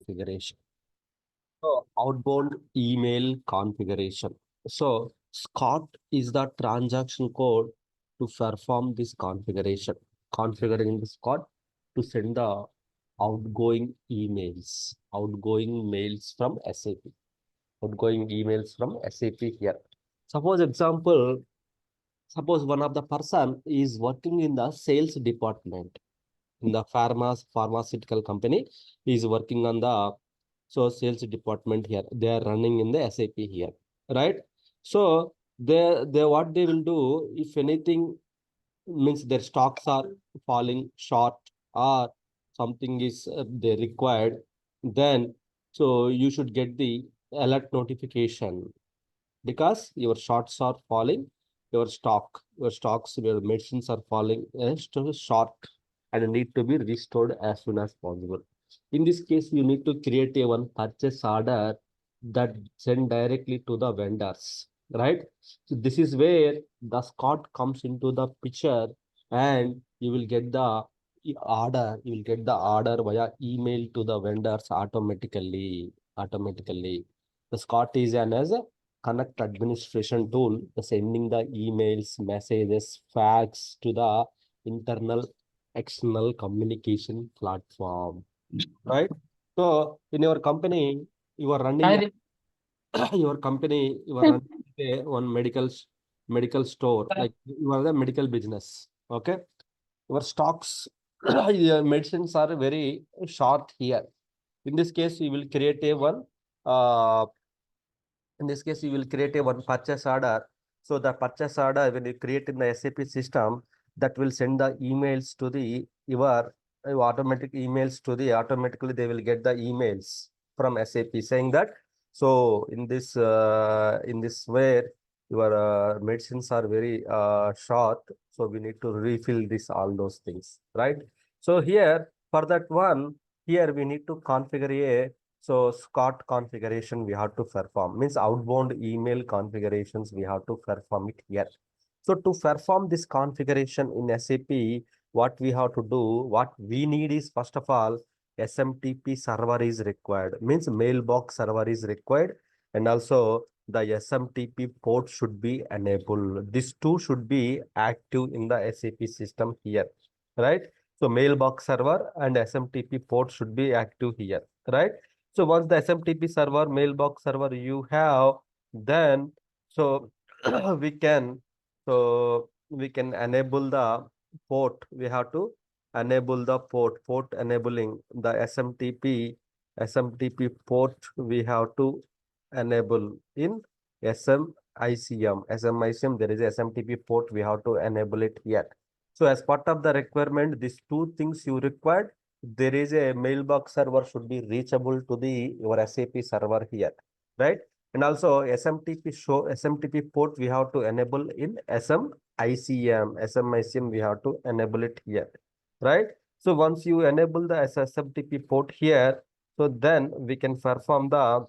configuration. So outbound email configuration. So SCOT is the transaction code to perform this configuration. Configuring the SCOT to send the outgoing mails from SAP. Outgoing emails from SAP here. Suppose one of the person is working in the sales department in the pharmaceutical company. He is working on the sales department here. They are running in the SAP here, right? So they what they will do if anything means their stocks are falling short or something is they required, then so you should get the alert notification because your shots are falling, your stocks, your medicines are falling to short and need to be restored as soon as possible. In this case, you need to create a one purchase order that send directly to the vendors, right? So this is where the SCOT comes into the picture, and you will get the order via email to the vendors automatically. The SCOT is an as a connect administration tool, the sending the emails, messages, fax to the internal external communication platform, right? So in your company, you are running you are running one medical store, like you are the medical business. Okay, your stocks, your medicines are very short here. In this case, you will create a one. In this case, you will create a one purchase order. So the purchase order, when you create in the SAP system, that will send the emails to the your automatic emails to the automatically they will get the emails from SAP saying that. So in this way, your medicines are very short. So we need to refill this all those things, right? So here for that one, here we need to configure a so SCOT configuration we have to perform, means outbound email configurations we have to perform it here. So to perform this configuration in SAP, what we have to do, what we need is first of all, SMTP server is required, means mailbox server is required, and also the SMTP port should be enabled. These two should be active in the SAP system here, right? So mailbox server and SMTP port should be active here, right? So once the SMTP server, mailbox server you have, then so we can we can enable the port. We have to enable the port enabling the SMTP port we have to enable in SMICM. There is a SMTP port we have to enable it here. So as part of the requirement, these two things you required, there is a mailbox server should be reachable to the your SAP server here, right? And also SMTP port we have to enable in SMICM we have to enable it here, right? So once you enable the SMTP port here, so then we can perform the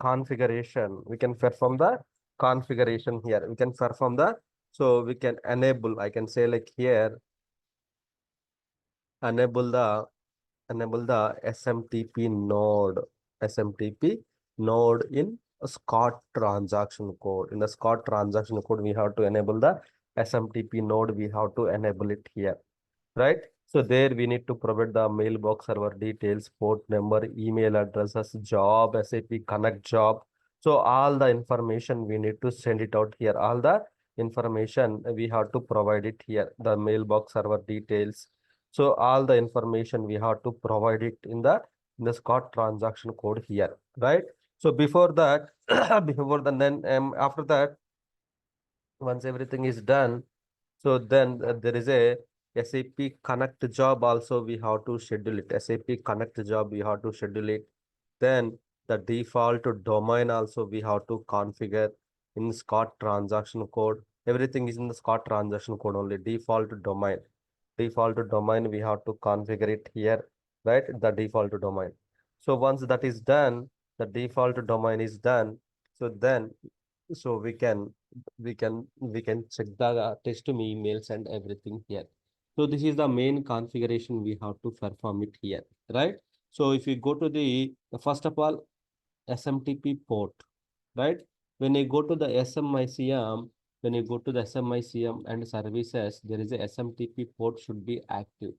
configuration. We can perform the configuration here. We can perform the so we can enable. I can say like here enable the SMTP node in a SCOT transaction code. In the SCOT transaction code, we have to enable the SMTP node. We have to enable it here, right? So there we need to provide the mailbox server details, port number, email addresses, job, SAP Connect job. So all the information we need to send it out here. All the information we have to provide it here. The mailbox server details. So all the information we have to provide it in the SCOT transaction code here, right? So before that, after that, once everything is done, so then there is a SAP Connect job also we have to schedule it. SAP Connect job we have to schedule it. Then the default domain also we have to configure in SCOT transaction code. Everything is in the SCOT transaction code only. Default domain we have to configure it here, right? The default domain. So once that is done, the default domain is done. So then so we can check the test me emails and everything here. So this is the main configuration we have to perform it here, right? So if you go to the first of all, SMTP port, right? When you go to the SMICM, when you go to the SMICM and services, there is a SMTP port should be active,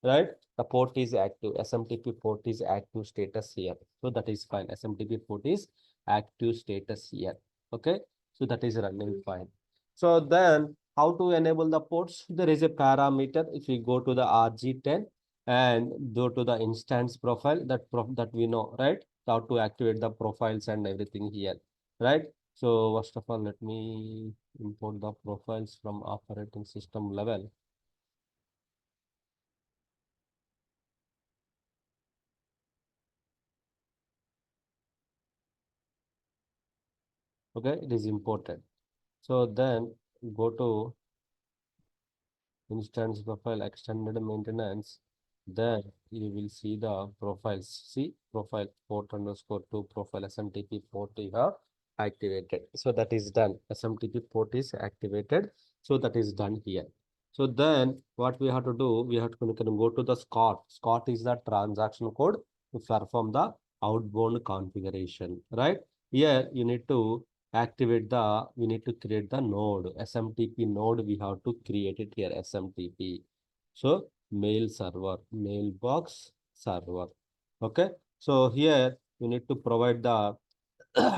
right? The port is active. SMTP port is active status here. So that is fine. SMTP port is active status here. Okay. So that is running fine. So then how to enable the ports? There is a parameter. If you go to the RG10 and go to the instance profile, that we know, right? How to activate the profiles and everything here, right? So first of all, let me import the profiles from operating system level. Okay, it is important. So then go to instance profile extended maintenance. Then you will see the profiles. See profile port underscore two profile SMTP port you have activated. So that is done. SMTP port is activated. So that is done here. So then what we have to do, we have to go to the SCOT. SCOT is the transaction code to perform the outbound configuration, right? Here you need to activate the, we need to create the node, SMTP node, we have to create it here, SMTP. So mail server, mailbox server. Okay. So here you need to provide the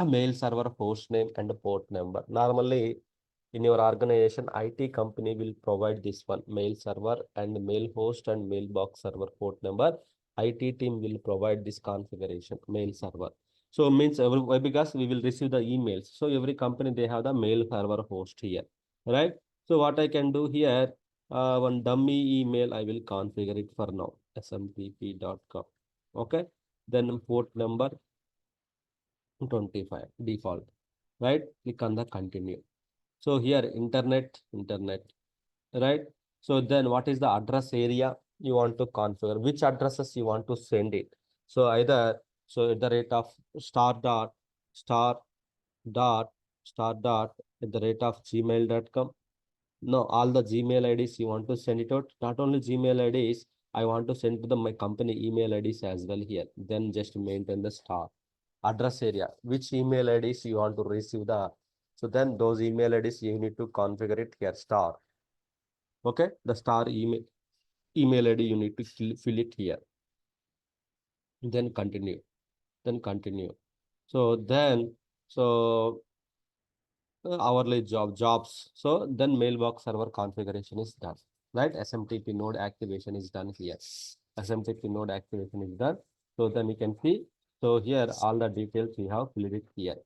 mail server host name and port number. Normally in your organization, IT company will provide this one, mail server and mail host and mailbox server port number. IT team will provide this configuration, mail server. So means why? Because we will receive the emails. So every company, they have the mail server host here, right? So what I can do here, one dummy email, I will configure it for now, smtp.com. Okay. Then port number 25 default, right? Click on the continue. So here internet, right? So then what is the address area you want to configure? Which addresses you want to send it? So either, so at the rate of star dot star dot star dot at the rate of gmail.com. No, all the Gmail IDs you want to send it out. Not only Gmail IDs, I want to send to the my company email IDs as well here. Then just maintain the star address area. Which email IDs you want to receive the, so then those email IDs you need to configure it here star. Okay, the star email ID you need to fill it here. Then continue. Then continue. So then hourly jobs. So then mailbox server configuration is done, right? SMTP node activation is done here. SMTP node activation is done. So then you can see. So here all the details we have filled it here.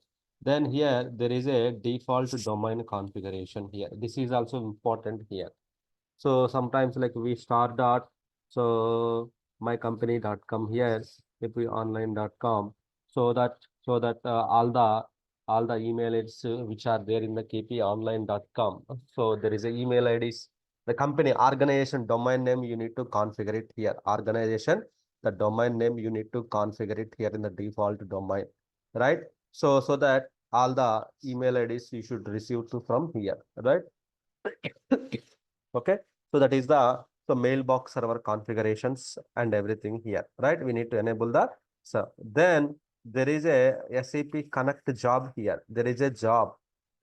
Then here there is a default domain configuration here. This is also important here. So sometimes like we start dot, so mycompany.com here, kponline.com, so that all the emails which are there in the kponline.com. So there is a email IDs, the company organization domain name you need to configure it here. Organization, the domain name you need to configure it here in the default domain, right? So that all the email IDs you should receive to from here, right? Okay, so that is the, so mailbox server configurations and everything here, right? We need to enable that. So then there is a SAP Connect job here. There is a job,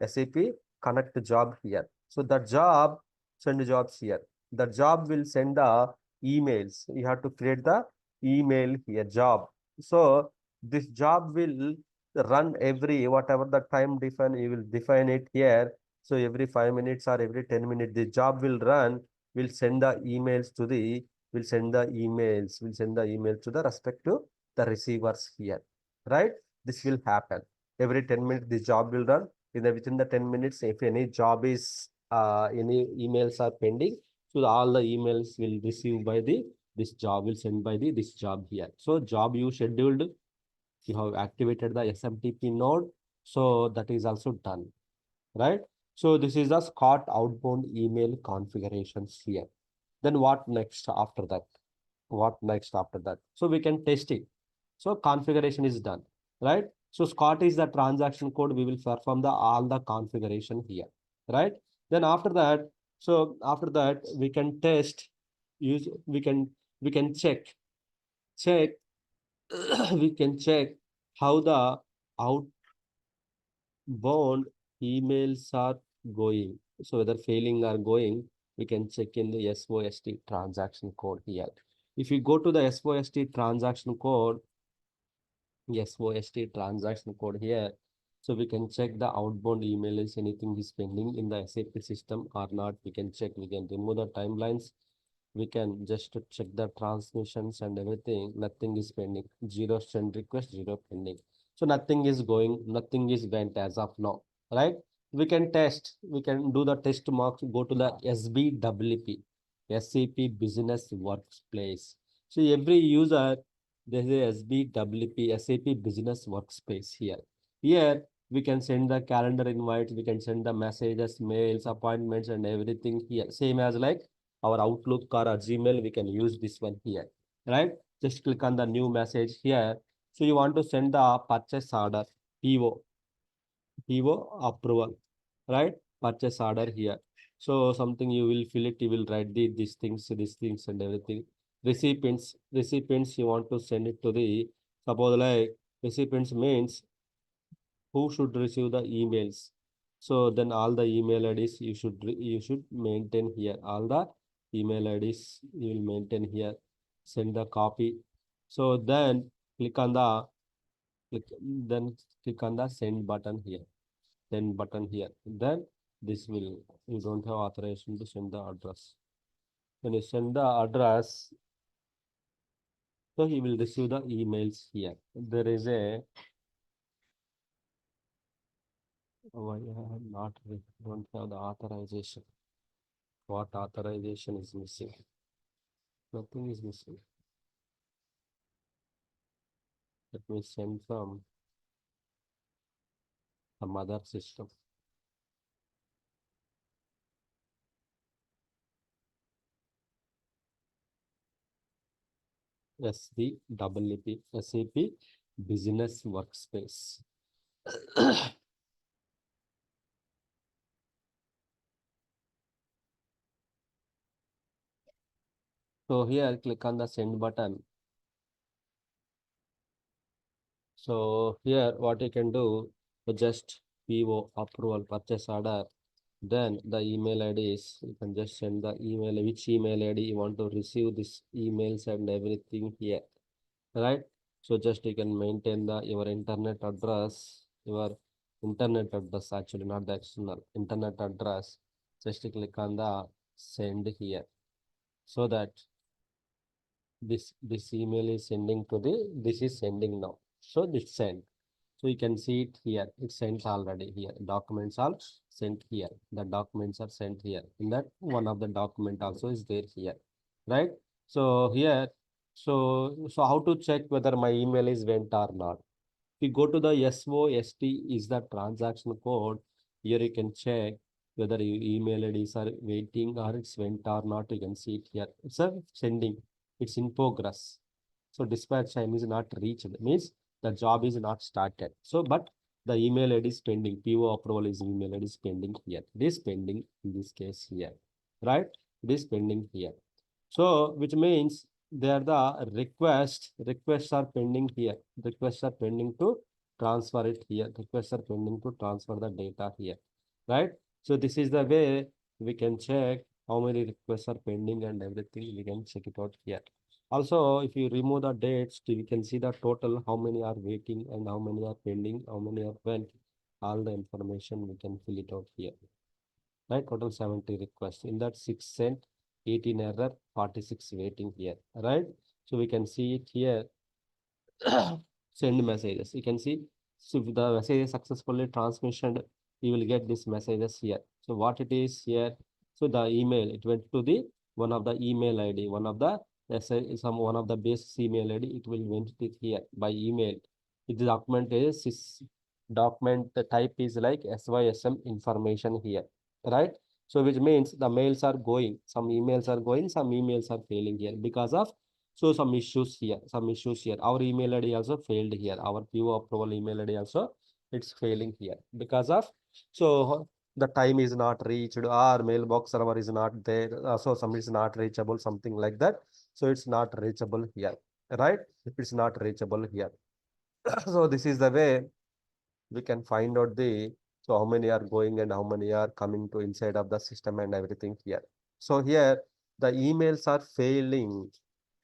SAP Connect job here. So the job, send jobs here. The job will send the emails. You have to create the email here, job. So this job will run every, whatever the time define, you will define it here. So every 5 minutes or every 10 minutes, the job will run, will send the emails to the, will send the email to the respective the receivers here, right? This will happen. Every 10 minutes, the job will run. Within the 10 minutes, if any job is, any emails are pending, so all the emails will receive by the, this job will send by the, this job here. So job you scheduled, you have activated the SMTP node. So that is also done, right? So this is the SCOT outbound email configurations here. Then what next after that? What next after that? So we can test it. So configuration is done, right? So SCOT is the transaction code. We will perform the all the configuration here, right? Then after that, so after that we can test, use, we can check we can check how the outbound emails are going. So whether failing or going, we can check in the SOST transaction code here. If you go to the SOST transaction code, SOST transaction code here, so we can check the outbound email is anything is pending in the SAP system or not. We can check, we can remove the timelines. We can just check the transmissions and everything. Nothing is pending. Zero send request, zero pending. So nothing is going, nothing is went as of now, right? We can test, we can do the test marks, go to the SBWP, SAP Business Workspace. So every user, there is a SBWP, SAP Business Workspace here. Here, we can send the calendar invites, we can send the messages, mails, appointments, and everything here. Same as like our Outlook or our Gmail, we can use this one here, right? Just click on the new message here. So you want to send the purchase order, PO approval, right? Purchase order here. So something you will fill it, you will write these things and everything. Recipients, you want to send it to the, suppose like recipients means who should receive the emails. So then all the email IDs you should maintain here. All the email IDs you will maintain here. Send the copy. So then click on the click, then click on the send button here. Send button here. Then this will, you don't have authorization to send the address. When you send the address, so he will receive the emails here. There is a why I have not don't have the authorization. What authorization is missing? Nothing is missing. Let me send from some other system. SBWP, SAP Business Workspace. So here click on the send button. So here what you can do, just PO approval purchase order. Then the email ID is, you can just send the email, which email ID you want to receive this emails and everything here, right? So just you can maintain the your internet address, actually, not the external internet address. Just click on the send here, so that this email is sending to the, this is sending now. So this send. So you can see it here. It's sent already here. Documents are sent here. The documents are sent here. In that one of the document also is there here, right? So here, so how to check whether my email is went or not? If you go to the SOST is the transaction code. Here you can check whether your email IDs are waiting or it's went or not. You can see it here. It's a sending. It's in progress. So dispatch time is not reached. Means the job is not started. So, but the email ID is pending. PO approval is email ID is pending here. It is pending in this case here, right? It is pending here. So, which means they are the requests are pending here. Requests are pending to transfer it here. Requests are pending to transfer the data here, right? So this is the way we can check how many requests are pending and everything. We can check it out here. Also, if you remove the dates, we can see the total, how many are waiting and how many are pending, how many are went. All the information we can fill it out here, right? Total 70 requests. In that 6 sent, 18 error, 46 waiting here, right? So we can see it here. Send messages. You can see, so if the message is successfully transmitted, you will get this messages here. So what it is here, so the email, it went to the one of the email ID, one of the, let's say one of the base email ID, it will went it here by email. If the document is document, the type is like SYSM information here, right? So which means the mails are going, some emails are going, some emails are failing here because of, so some issues here, Our email ID also failed here. Our PO approval email ID also, it's failing here because of, so the time is not reached, or mailbox server is not there. So some is not reachable, something like that. So it's not reachable here. right? It's not reachable here. So this is the way we can find out the, so how many are going and how many are coming to inside of the system and everything here. So here the emails are failing.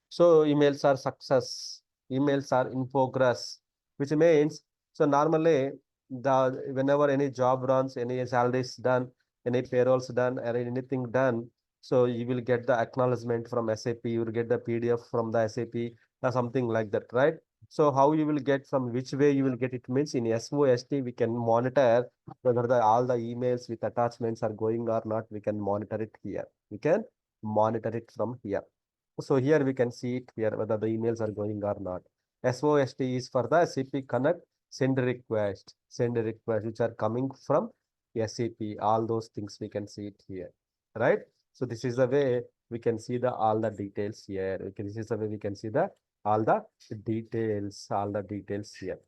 So emails are success, emails are in progress, which means, so normally the whenever any job runs, any salaries done, any payrolls done, or anything done, so you will get the acknowledgement from SAP, you will get the PDF from the SAP or something like that, right? So how you will get, from which way you will get it, means in SOST we can monitor whether all the emails with attachments are going or not. We can monitor it here. We can monitor it from here. So here we can see it here whether the emails are going or not. SOST is for the SAP Connect send request, which are coming from SAP. All those things we can see it here, right? So this is the way we can see the all the details here. This is the way we can see the all the details here.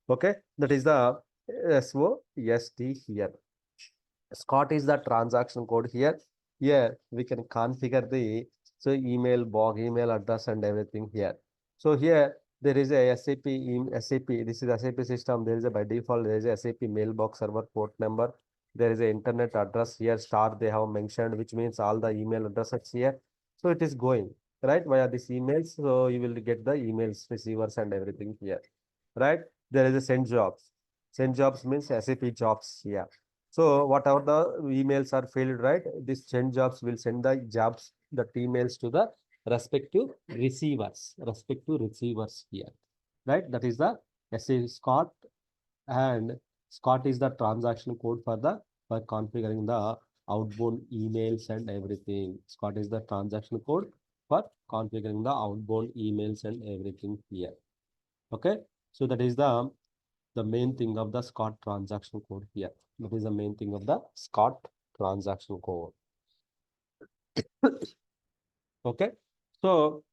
Okay, that is the SOST here. SCOT is the transaction code here. Here we can configure the, so email box, email address and everything here. So here there is a SAP, this is SAP system. There is a, by default, there is a SAP mailbox server port number. There is a internet address here, star they have mentioned, which means all the email addresses here. So it is going, right, via this emails. So you will get the emails, receivers and everything here, right? There is a send jobs. Send jobs means SAP jobs here. So whatever the emails are filled, right, this send jobs will send the jobs, the emails to the respective receivers here, right? That is the SAP SCOT, and SCOT is the transaction code for the, for configuring the outbound emails and everything. SCOT is the transaction code for configuring the outbound emails and everything here. Okay, so that is the main thing of the SCOT transaction code here. That is the main thing of the SCOT transaction code. Okay, so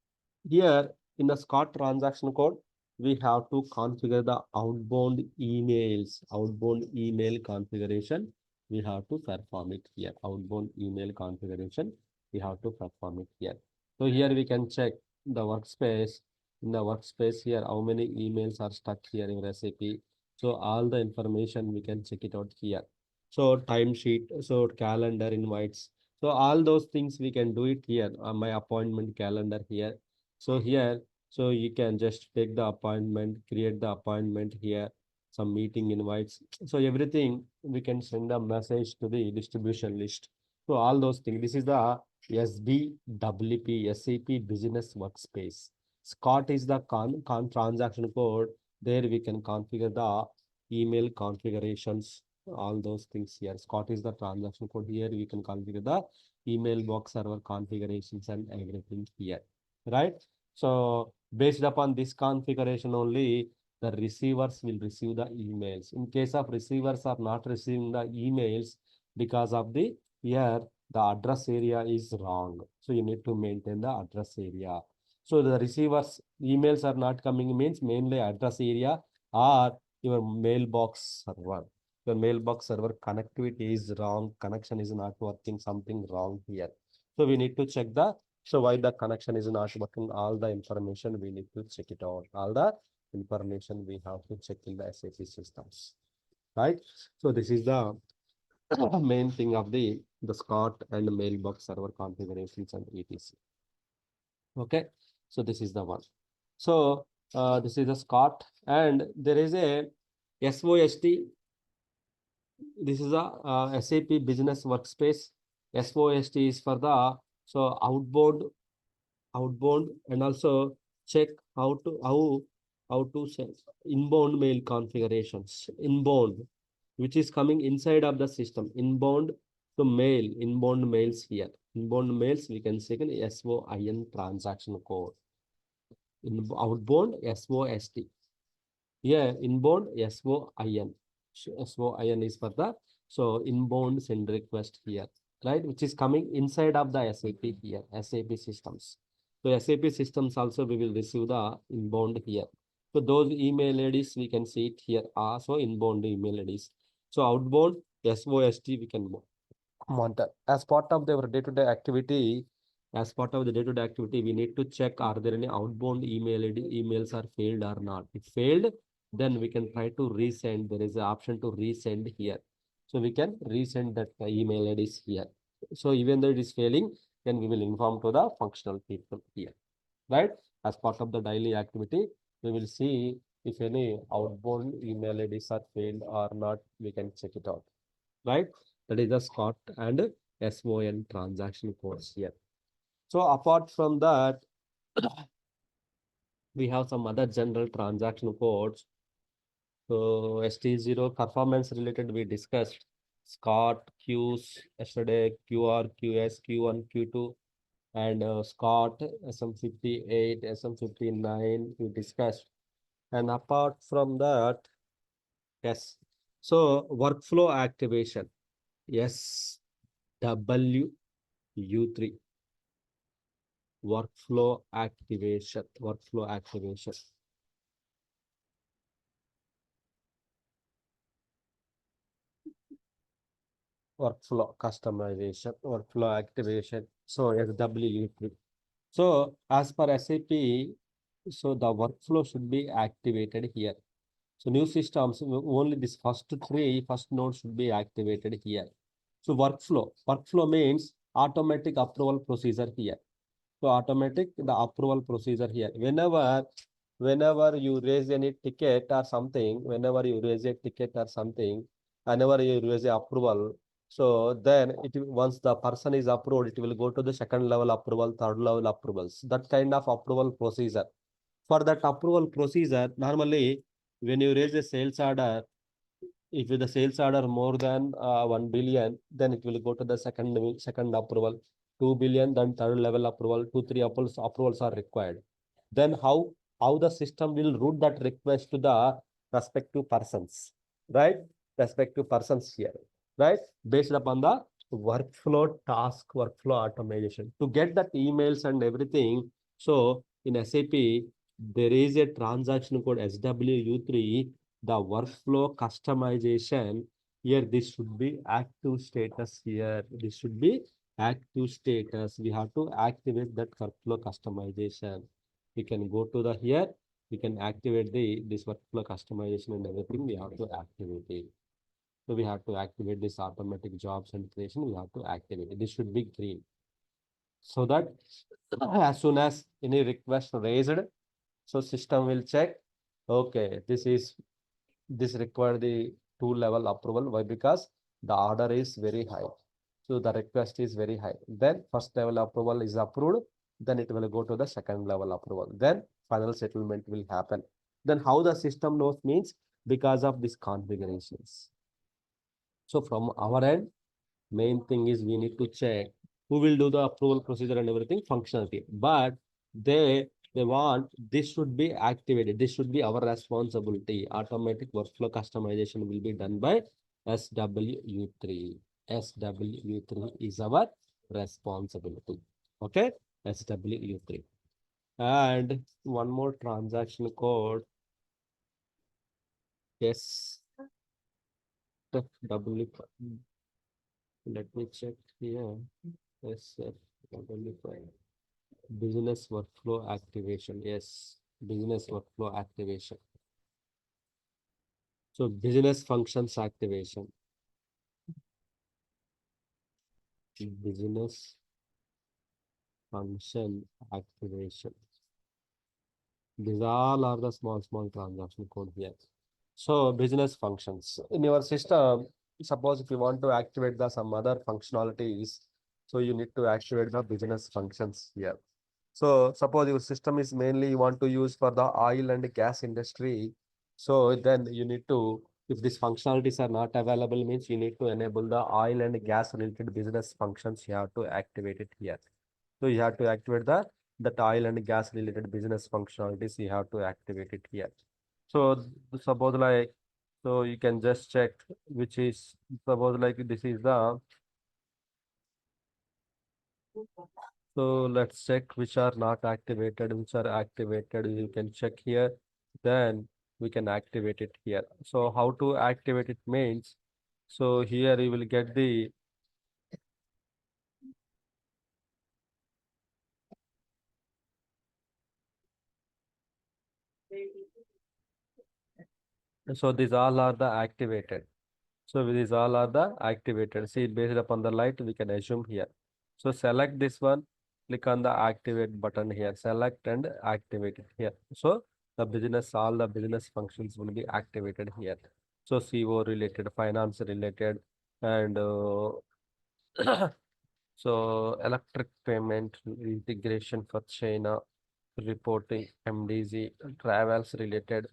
here in the SCOT transaction code, we have to configure the outbound emails, outbound email configuration. We have to perform it here. Outbound email configuration, we have to perform it here. So here we can check the workspace. In the workspace here, how many emails are stuck here in SAP. So all the information we can check it out here. So timesheet, so calendar invites. So all those things we can do it here on my appointment calendar here. So here, so you can just take the appointment, create the appointment here, some meeting invites. So everything we can send a message to the distribution list. So all those things. This is the SBWP, SAP Business Workspace. SCOT is the transaction code. There we can configure the email configurations, all those things here. SCOT is the transaction code. Here we can configure the email box server configurations and everything here, right? So based upon this configuration only, the receivers will receive the emails. In case of receivers are not receiving the emails because of the, here the address area is wrong. So you need to maintain the address area. So the receivers emails are not coming means mainly address area or your mailbox server. Your mailbox server connectivity is wrong, connection is not working, something wrong here. So we need to check the, so why the connection is not working, all the information we need to check it out. All the information we have to check in the SAP systems, right? So this is the main thing of the SCOT and mailbox server configurations and etc. Okay, so this is the one. So this is the SCOT, and there is a SOST. This is a SAP Business Workspace. SOST is for the, so outbound, and also check how to set inbound mail configurations. Inbound, which is coming inside of the system. Inbound to mail, inbound mails here. Inbound mails we can check in SOIN transaction code. In outbound SOST. Here inbound SOIN. SOIN is for the, so inbound send request here, right? Which is coming inside of the SAP here, SAP systems. So SAP systems also we will receive the inbound here. So those email IDs we can see it here. So inbound email IDs. So outbound SOST we can monitor as part of their day-to-day activity. as part of the day-to-day activity, we need to check are there any outbound emails are failed or not. If failed, then we can try to resend. There is an option to resend here. So we can resend that email IDs here. So even though it is failing, then we will inform to the functional people here, right? As part of the daily activity, we will see if any outbound email IDs are failed or not. We can check it out, right? That is the SCOT and SON transaction codes here. So apart from that, we have some other general transaction codes. So ST0 performance related, we discussed SCOT, Qs yesterday, QR, QS, Q1, Q2, and SCOT, SM58, SM59, we discussed. And apart from that, yes. So workflow activation, SWU3. Workflow activation. Workflow customization, workflow activation. So SWU3. So as per SAP, so the workflow should be activated here. So new systems, only this first node should be activated here. So workflow means automatic approval procedure here. So automatic the approval procedure here. Whenever you raise any ticket or something, whenever you raise a ticket or something, whenever you raise a approval, so then once the person is approved, it will go to the second level approval, third level approvals. That kind of approval procedure. For that approval procedure, normally when you raise a sales order, if the sales order more than 1 billion, then it will go to the second approval. 2 billion, then third level approval. 2, 3 approvals are required. Then how the system will route that request to the respective persons, right? Respective persons here, right? Based upon the workflow automation to get that emails and everything. So in SAP, there is a transaction code SWU3, the workflow customization. Here this should be active status. Here this should be active status. We have to activate that workflow customization. We can go to the here, we can activate this workflow customization and everything. We have to activate it. So we have to activate this automatic jobs and creation. We have to activate it. This should be green, so that as soon as any request raised, so system will check, okay, this require the 2-level approval. Why? Because the order is very high. So the request is very high. Then first level approval is approved. Then it will go to the second level approval. Then final settlement will happen. Then how the system knows means because of these configurations. So from our end, main thing is we need to check who will do the approval procedure and everything, functionality. But they want this should be activated. This should be our responsibility. Automatic workflow customization will be done by SWU3. SWU3 is our responsibility. Okay, SWU3. And one more transaction code. Yes. W. Let me check here. Yes, W5. Business workflow activation. Yes, business workflow activation. So business functions activation. Business function activation. These all are the small transaction code here. So business functions in your system. Suppose if you want to activate some other functionalities, so you need to activate the business functions here. So suppose your system is mainly you want to use for the oil and gas industry. So then you need to, if these functionalities are not available, means you need to enable the oil and gas related business functions. You have to activate it here. So you have to activate the oil and gas related business functionalities. You have to activate it here. So suppose like, so you can just check which is, suppose like this is the, so let's check which are not activated, which are activated. You can check here, then we can activate it here. So how to activate it means, so here you will get the, So these all are the activated. So these all are the activated. See, based upon the light, we can assume here. So select this one, click on the activate button here, select and activate it here. So the business, all the business functions will be activated here. So CO related, finance related, and so electric payment integration for China, reporting, MDZ, travels related,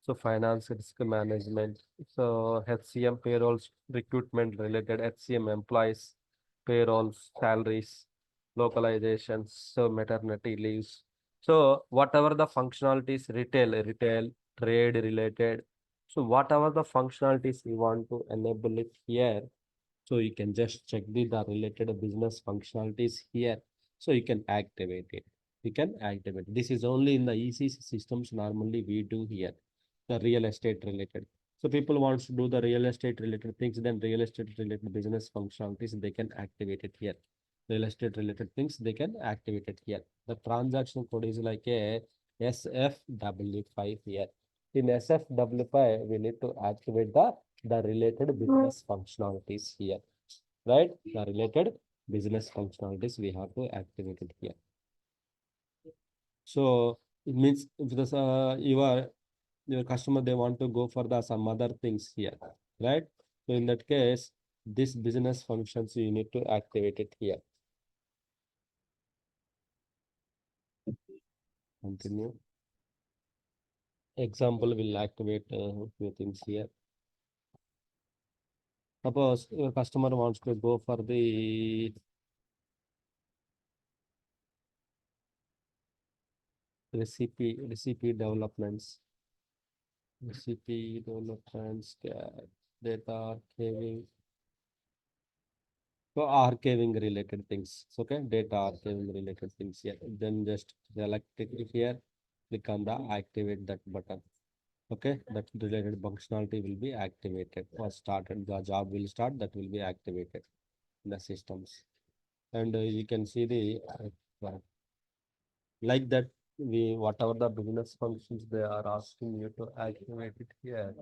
so finance risk management, so HCM payrolls, recruitment related, HCM employees, payrolls, salaries, localizations, so maternity leaves. So whatever the functionalities, retail, trade related. So whatever the functionalities you want to enable it here, so you can just check the related business functionalities here. So you can activate it. You can activate. This is only in the ECC systems normally we do here, the real estate related. So people wants to do the real estate related things, then real estate related business functionalities, they can activate it here. Real estate related things, they can activate it here. The transaction code is like a SFW5 here. In SFW5, we need to activate the related business functionalities here, right? The related business functionalities we have to activate it here. So it means if the your customer they want to go for the some other things here, right? So in that case, this business functions you need to activate it here. Continue. Example will activate few things here. Suppose your customer wants to go for the recipe developments, recipe developments, data archiving, so archiving related things. Okay, data archiving related things here. Then just select it here, click on the activate that button. Okay, that related functionality will be activated or started. The job will start, that will be activated in the systems. And you can see the like that we whatever the business functions they are asking you to activate it here,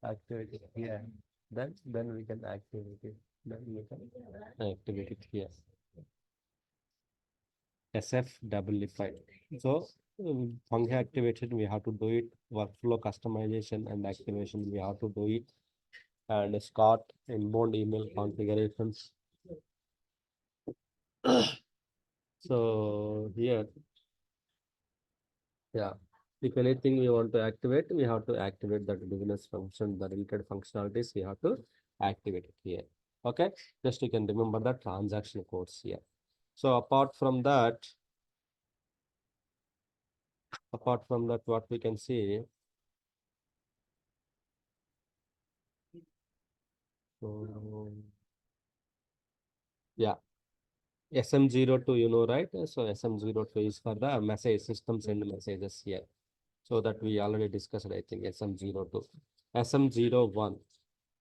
activate it here, then we can activate it. Then we can activate it here. SFW5. So function activation we have to do it. Workflow customization and activation we have to do it. And SCOT inbound email configurations. So here, yeah, if anything we want to activate, we have to activate that business function, the related functionalities, we have to activate it here. Okay, just you can remember the transaction codes here. So apart from that, what we can see, yeah, SM02, you know, right? So SM02 is for the message system send messages here. So that we already discussed, I think, SM02. SM01,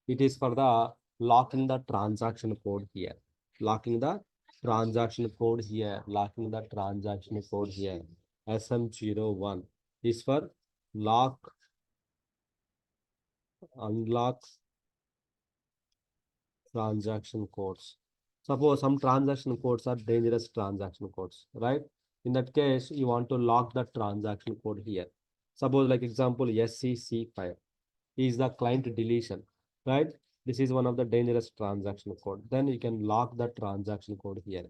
it is for the locking the transaction code here. Locking the transaction code here. Locking the transaction code here. SM01 is for lock, unlock transaction codes. Suppose some transaction codes are dangerous transaction codes, right? In that case, you want to lock the transaction code here. Suppose like example, SCC5 is the client deletion, right? This is one of the dangerous transaction code. Then you can lock the transaction code here.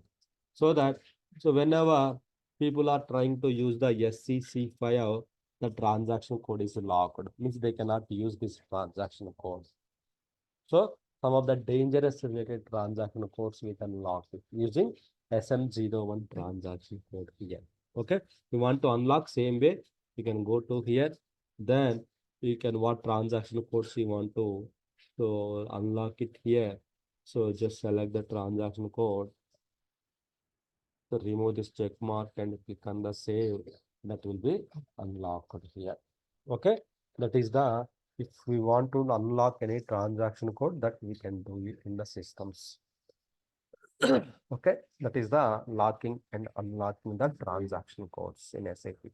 So that, so whenever people are trying to use the SCC5, the transaction code is locked. Means they cannot use this transaction code. So some of the dangerous related transaction codes we can lock it using SM01 transaction code here. Okay, you want to unlock same way, you can go to here, then you can what transaction codes you want to unlock it here. So just select the transaction code. So remove this check mark and click on the save. That will be unlocked here. Okay, that is the, if we want to unlock any transaction code, that we can do it in the systems. Okay, that is the locking and unlocking the transaction codes in SAP.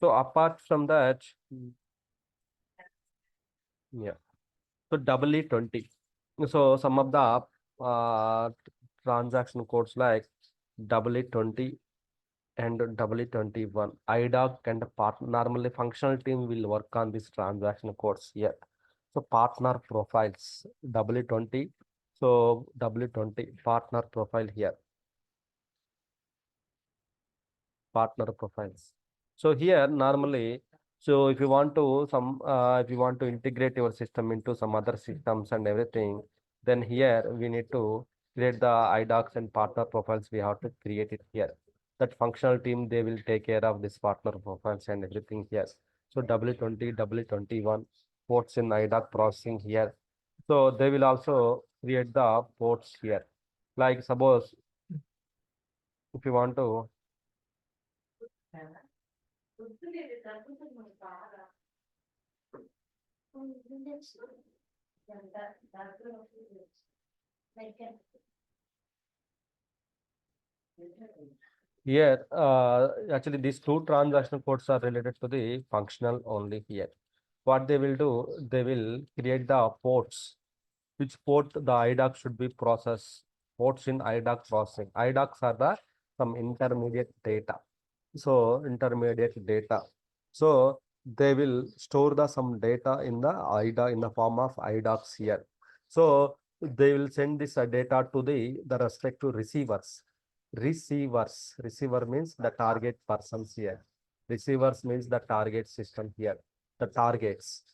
So apart from that, Yeah. So W20. So some of the transaction codes like W20 and W21. IDoc and partner, normally functional team will work on this transaction codes here. So partner profiles, W20. So W20 partner profile here, partner profiles. So here normally, so if you want to if you want to integrate your system into some other systems and everything, then here we need to create the IDocs and partner profiles. We have to create it here. That functional team, they will take care of this partner profiles and everything here. So W20, W21 ports in IDoc processing here. So they will also create the ports here. Like suppose if you want to here, actually these two transaction codes are related to the functional only here. What they will do, they will create the ports. Which port the IDoc should be processed? Ports in IDoc processing. IDocs are the some intermediate data. So intermediate data. So they will store the some data in the IDoc in the form of IDocs here. So they will send this data to the respective receivers. Receiver means the target persons here. Receivers means the target system here. The targets,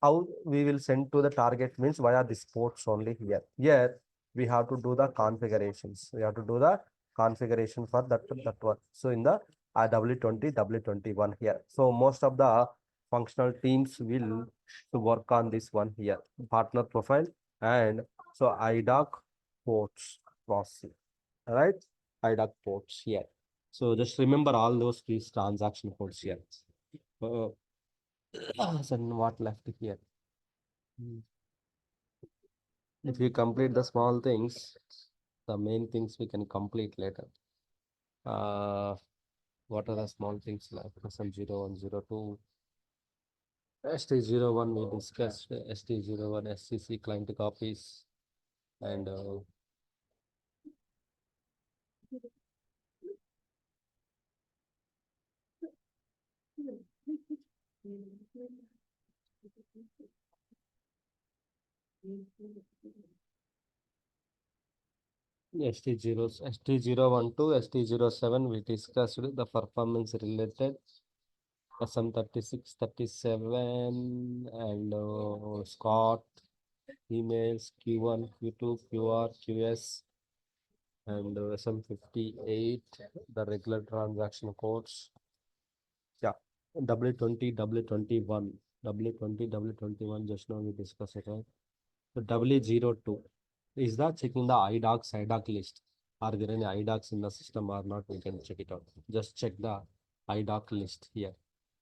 how we will send to the target means via this ports only here. Here we have to do the configurations. We have to do the configuration for that one. So in the W20, W21 here. So most of the functional teams will to work on this one here. Partner profile and so IDoc ports processing. All right, IDoc ports here. So just remember all those these transaction codes here. So what left here? If you complete the small things, the main things we can complete later. What are the small things like SM0102, ST01 we discussed, ST01, SCC client copies, and ST012, ST07 we discussed the performance related SM36, 37 and SCOT, emails, Q1, Q2, QR, QS, and SM58, the regular transaction codes. Yeah, W20, W21, W20, W21, just now we discussed it, right? So W02 is that checking the IDoc list. Are there any IDocs in the system or not? We can check it out. Just check the IDoc list here.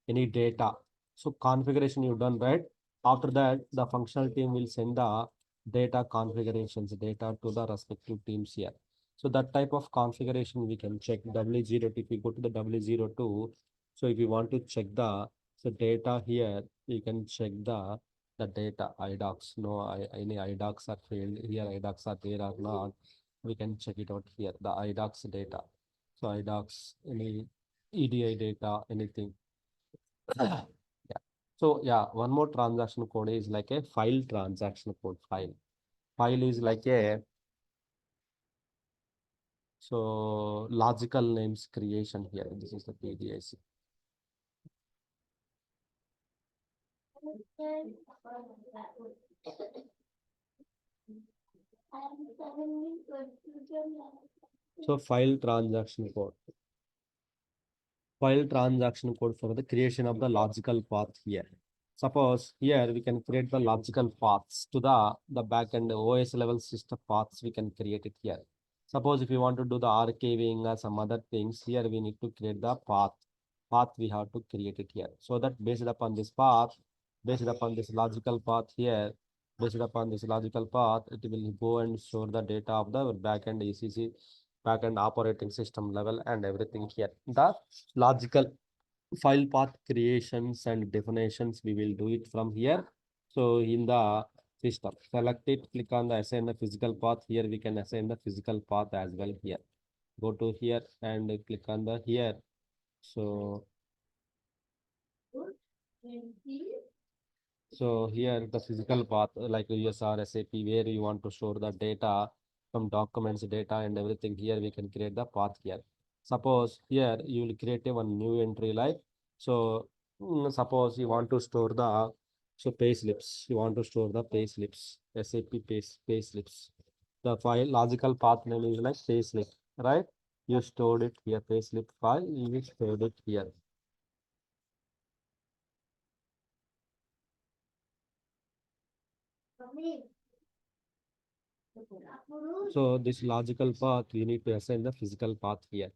Any data. So configuration you've done, right? After that, the functional team will send the data configurations data to the respective teams here. So that type of configuration we can check W02. If we go to the W02, so if you want to check the data here, you can check the data IDocs. No, any IDocs are failed here. IDocs are there or not. We can check it out here. The IDocs data. So IDocs, any EDI data, anything. Yeah. So yeah, one more transaction code is like a file transaction code. File is like a so logical names creation here. This is the PDIC. So file transaction code. File transaction code for the creation of the logical path here. Suppose here we can create the logical paths to the backend OS level system paths. We can create it here. Suppose if you want to do the archiving or some other things, here we need to create the path. Path we have to create it here. So that based upon this path, based upon this logical path here, based upon this logical path, it will go and store the data of the backend ECC, backend operating system level and everything here. The logical file path creations and definitions, we will do it from here. So in the system, select it, click on the assign the physical path. Here we can assign the physical path as well here. Go to here and click on the here. So here the physical path like USR, SAP, where you want to store the data, some documents, data and everything. Here we can create the path here. Suppose here you will create a one new entry like, so suppose you want to store the pay slips. You want to store the pay slips, SAP pay slips. The file logical path name is like pay slip, right? You stored it here, pay slip file, you stored it here. So this logical path, we need to assign the physical path here,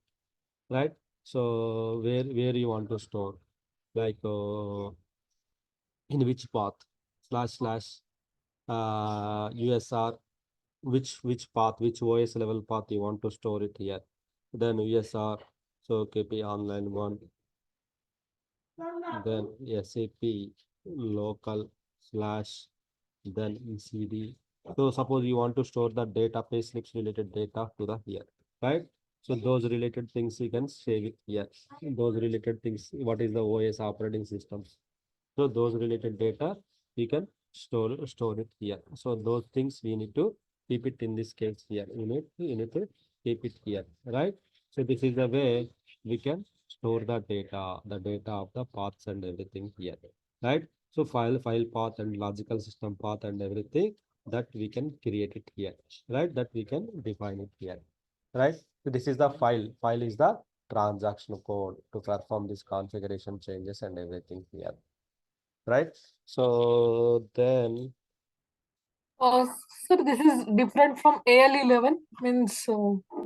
right? So where you want to store, like in which path, / USR, which path, which OS level path you want to store it here. Then USR, so KP online one, then SAP local / then ECD. So suppose you want to store the data, pay slips related data to the here, right? So those related things you can save it here. Those related things, what is the OS operating systems? So those related data we can store it here. So those things we need to keep it in this case here. You need to keep it here, right? So this is the way we can store the data of the paths and everything here, right? So file path and logical system path and everything that we can create it here, right? That we can define it here, right? So this is the file. File is the transaction code to perform this configuration changes and everything here, right? So then, Uh, Sir, this is different from AL11 means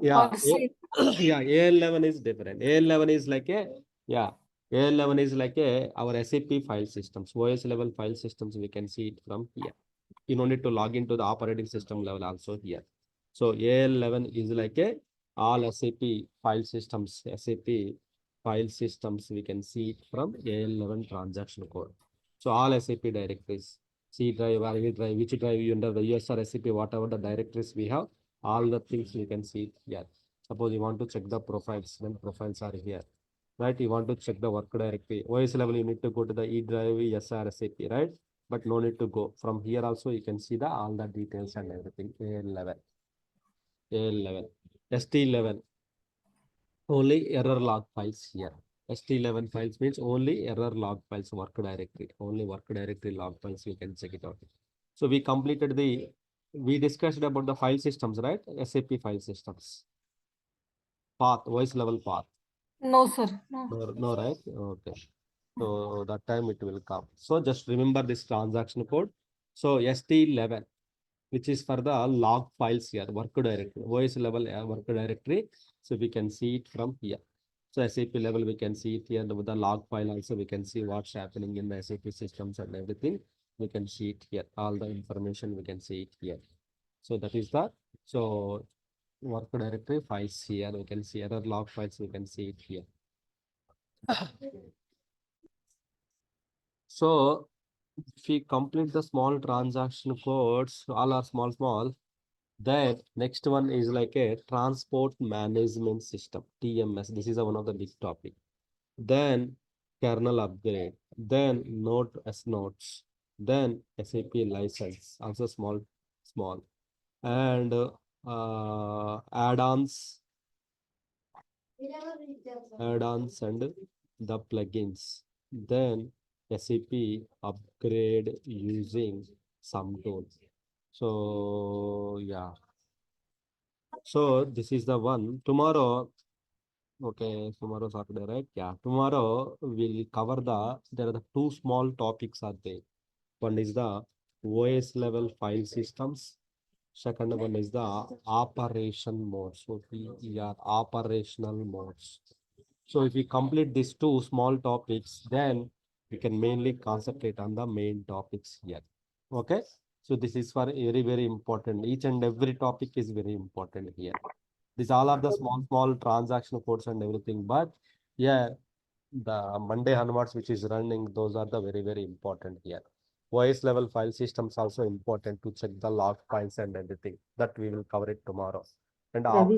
yeah, or same. yeah, AL11 is different. AL11 is like a, yeah, AL11 is like a our SAP file systems, OS level file systems. We can see it from here. You don't need to log into the operating system level also here. So AL11 is like a all SAP file systems, SAP file systems. We can see it from AL11 transaction code. So all SAP directories, C drive or E drive, which drive you under the USR SAP, whatever the directories we have, all the things you can see it here. Suppose you want to check the profiles, then profiles are here, right? You want to check the work directory. OS level, you need to go to the E drive, SR SAP, right? But no need to go. From here also, you can see the all the details and everything. A11, A11, ST11, only error log files here. ST11 files means only error log files, work directory, only work directory log files, you can check it out. So we discussed about the file systems, right? SAP file systems. Path, voice level path. No, sir. No. No, right? Okay. So that time it will come. So just remember this transaction code. So ST11, which is for the log files here, work directory, OS level work directory. So we can see it from here. So SAP level, we can see it here. With the log file also, we can see what's happening in the SAP systems and everything. We can see it here. All the information we can see it here. So that is the, so work directory files here. We can see error log files. We can see it here. So if we complete the small transaction codes, all are small, then next one is like a transport management system, TMS. This is one of the big topic. Then kernel upgrade, then node S nodes, then SAP license, also small, and add-ons and the plugins. Then SAP upgrade using some tools. So yeah. So this is the one. Tomorrow, okay, tomorrow Saturday, right? Yeah. Tomorrow we'll cover there are the two small topics are there. One is the OS level file systems. Second one is the operation modes. So we are operational modes. So if we complete these two small topics, then we can mainly concentrate on the main topics here. Okay. So this is for very important. Each and every topic is very important here. These all are the small transaction codes and everything. But yeah, the Monday onwards, which is running, those are the very, very important here. OS level file systems also important to check the log files and everything. That we will cover it tomorrow. And Ravi,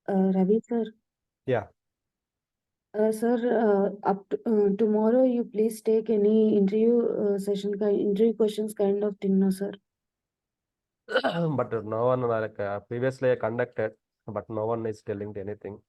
Ravi sir. Yeah. Sir, up to, tomorrow you please take any interview session, interview questions kind of thing, no, sir. But no one, like previously I conducted, but no one is telling anything.